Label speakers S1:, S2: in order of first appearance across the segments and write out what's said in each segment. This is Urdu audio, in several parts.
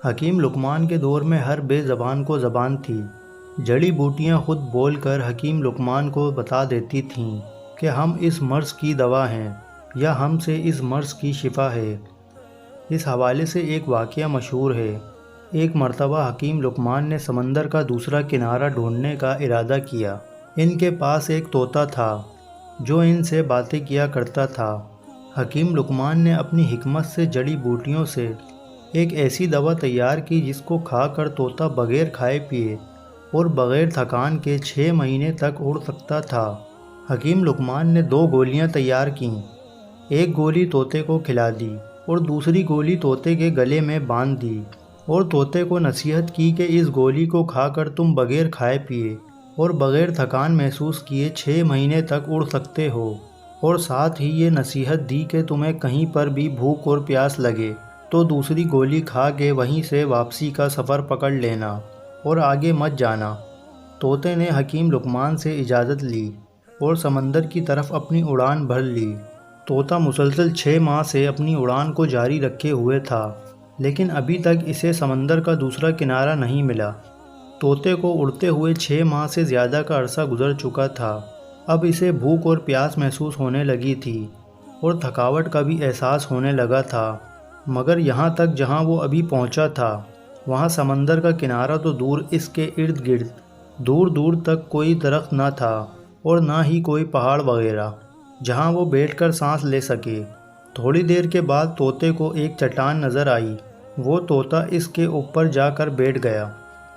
S1: حکیم لقمان کے دور میں ہر بے زبان کو زبان تھی۔ جڑی بوٹیاں خود بول کر حکیم لقمان کو بتا دیتی تھیں کہ ہم اس مرض کی دوا ہیں یا ہم سے اس مرض کی شفا ہے۔ اس حوالے سے ایک واقعہ مشہور ہے۔ ایک مرتبہ حکیم لقمان نے سمندر کا دوسرا کنارہ ڈھونڈنے کا ارادہ کیا۔ ان کے پاس ایک طوطا تھا جو ان سے باتیں کیا کرتا تھا۔ حکیم لقمان نے اپنی حکمت سے جڑی بوٹیوں سے ایک ایسی دوا تیار کی جس کو کھا کر طوطا بغیر کھائے پیے اور بغیر تھکان کے 6 مہینے تک اڑ سکتا تھا۔ حکیم لقمان نے 2 گولیاں تیار کیں۔ ایک گولی طوطے کو کھلا دی اور دوسری گولی طوطے کے گلے میں باندھ دی اور طوطے کو نصیحت کی کہ اس گولی کو کھا کر تم بغیر کھائے پیے اور بغیر تھکان محسوس کیے 6 مہینے تک اڑ سکتے ہو، اور ساتھ ہی یہ نصیحت دی کہ تمہیں کہیں پر بھی بھوک اور پیاس لگے تو دوسری گولی کھا کے وہیں سے واپسی کا سفر پکڑ لینا اور آگے مت جانا۔ طوطے نے حکیم لقمان سے اجازت لی اور سمندر کی طرف اپنی اڑان بھر لی۔ طوطا مسلسل 6 ماہ سے اپنی اڑان کو جاری رکھے ہوئے تھا، لیکن ابھی تک اسے سمندر کا دوسرا کنارہ نہیں ملا۔ طوطے کو اڑتے ہوئے 6 ماہ سے زیادہ کا عرصہ گزر چکا تھا۔ اب اسے بھوک اور پیاس محسوس ہونے لگی تھی اور تھکاوٹ کا بھی احساس ہونے لگا تھا، مگر یہاں تک جہاں وہ ابھی پہنچا تھا وہاں سمندر کا کنارہ تو دور، اس کے ارد گرد دور دور تک کوئی درخت نہ تھا اور نہ ہی کوئی پہاڑ وغیرہ جہاں وہ بیٹھ کر سانس لے سکے۔ تھوڑی دیر کے بعد طوطے کو ایک چٹان نظر آئی۔ وہ طوطا اس کے اوپر جا کر بیٹھ گیا،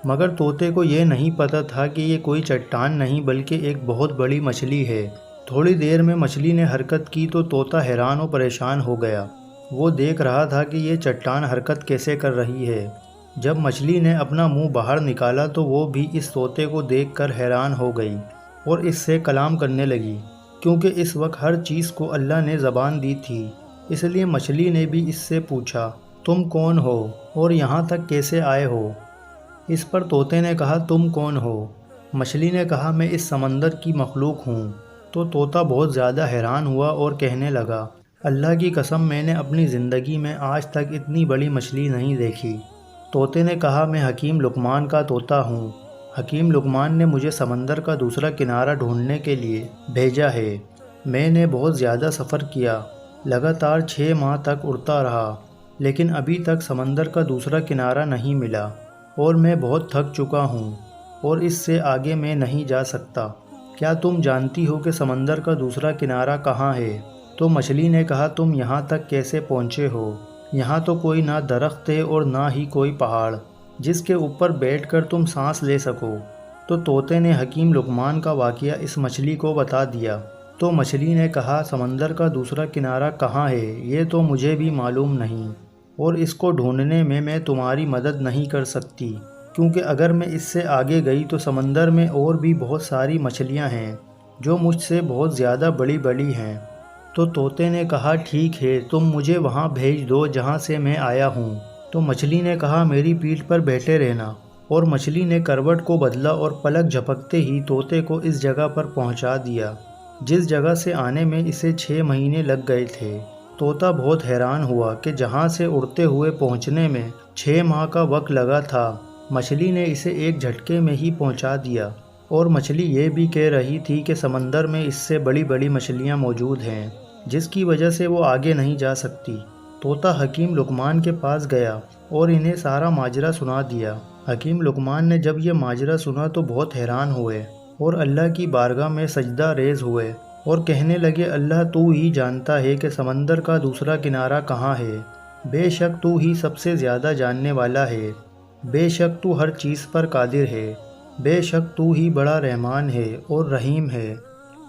S1: مگر طوطے کو یہ نہیں پتہ تھا کہ یہ کوئی چٹان نہیں بلکہ ایک بہت بڑی مچھلی ہے۔ تھوڑی دیر میں مچھلی نے حرکت کی تو طوطا حیران و پریشان ہو گیا۔ وہ دیکھ رہا تھا کہ یہ چٹان حرکت کیسے کر رہی ہے۔ جب مچھلی نے اپنا منہ باہر نکالا تو وہ بھی اس طوطے کو دیکھ کر حیران ہو گئی اور اس سے کلام کرنے لگی، کیونکہ اس وقت ہر چیز کو اللہ نے زبان دی تھی۔ اس لیے مچھلی نے بھی اس سے پوچھا، تم کون ہو اور یہاں تک کیسے آئے ہو؟ اس پر طوطے نے کہا، تم کون ہو؟ مچھلی نے کہا، میں اس سمندر کی مخلوق ہوں۔ تو طوطا بہت زیادہ حیران ہوا اور کہنے لگا، اللہ کی قسم، میں نے اپنی زندگی میں آج تک اتنی بڑی مچھلی نہیں دیکھی۔ طوطے نے کہا، میں حکیم لقمان کا طوطا ہوں۔ حکیم لقمان نے مجھے سمندر کا دوسرا کنارہ ڈھونڈنے کے لیے بھیجا ہے۔ میں نے بہت زیادہ سفر کیا، لگاتار 6 ماہ تک اڑتا رہا، لیکن ابھی تک سمندر کا دوسرا کنارہ نہیں ملا اور میں بہت تھک چکا ہوں اور اس سے آگے میں نہیں جا سکتا۔ کیا تم جانتی ہو کہ سمندر کا دوسرا کنارہ کہاں ہے؟ تو مچھلی نے کہا، تم یہاں تک کیسے پہنچے ہو؟ یہاں تو کوئی نہ درخت ہے اور نہ ہی کوئی پہاڑ جس کے اوپر بیٹھ کر تم سانس لے سکو۔ تو طوطے نے حکیم لقمان کا واقعہ اس مچھلی کو بتا دیا۔ تو مچھلی نے کہا، سمندر کا دوسرا کنارہ کہاں ہے یہ تو مجھے بھی معلوم نہیں، اور اس کو ڈھونڈنے میں تمہاری مدد نہیں کر سکتی، کیونکہ اگر میں اس سے آگے گئی تو سمندر میں اور بھی بہت ساری مچھلیاں ہیں جو مجھ سے بہت زیادہ بڑی بڑی ہیں۔ تو طوطے نے کہا، ٹھیک ہے، تم مجھے وہاں بھیج دو جہاں سے میں آیا ہوں۔ تو مچھلی نے کہا، میری پیٹھ پر بیٹھے رہنا، اور مچھلی نے کروٹ کو بدلا اور پلک جھپکتے ہی طوطے کو اس جگہ پر پہنچا دیا جس جگہ سے آنے میں اسے 6 مہینے لگ گئے تھے۔ طوطا بہت حیران ہوا کہ جہاں سے اڑتے ہوئے پہنچنے میں 6 ماہ کا وقت لگا تھا، مچھلی نے اسے ایک جھٹکے میں ہی پہنچا دیا، اور مچھلی یہ بھی کہہ رہی تھی کہ سمندر میں اس سے بڑی بڑی مچھلیاں موجود ہیں جس کی وجہ سے وہ آگے نہیں جا سکتی۔ طوطا حکیم لقمان کے پاس گیا اور انہیں سارا ماجرا سنا دیا۔ حکیم لقمان نے جب یہ ماجرا سنا تو بہت حیران ہوئے اور اللہ کی بارگاہ میں سجدہ ریز ہوئے اور کہنے لگے، اللہ تو ہی جانتا ہے کہ سمندر کا دوسرا کنارہ کہاں ہے۔ بے شک تو ہی سب سے زیادہ جاننے والا ہے، بے شک تو ہر چیز پر قادر ہے، بے شک تو ہی بڑا رحمان ہے اور رحیم ہے۔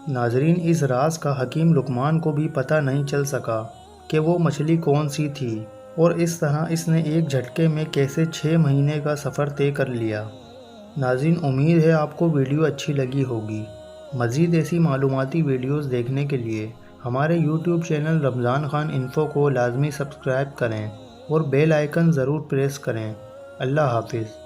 S1: ناظرین، اس راز کا حکیم لقمان کو بھی پتہ نہیں چل سکا کہ وہ مچھلی کون سی تھی، اور اس طرح اس نے ایک جھٹکے میں کیسے 6 مہینے کا سفر طے کر لیا۔ ناظرین، امید ہے آپ کو ویڈیو اچھی لگی ہوگی۔ مزید ایسی معلوماتی ویڈیوز دیکھنے کے لیے ہمارے یوٹیوب چینل رمضان خان انفو کو لازمی سبسکرائب کریں اور بیل آئیکن ضرور پریس کریں۔ اللہ حافظ۔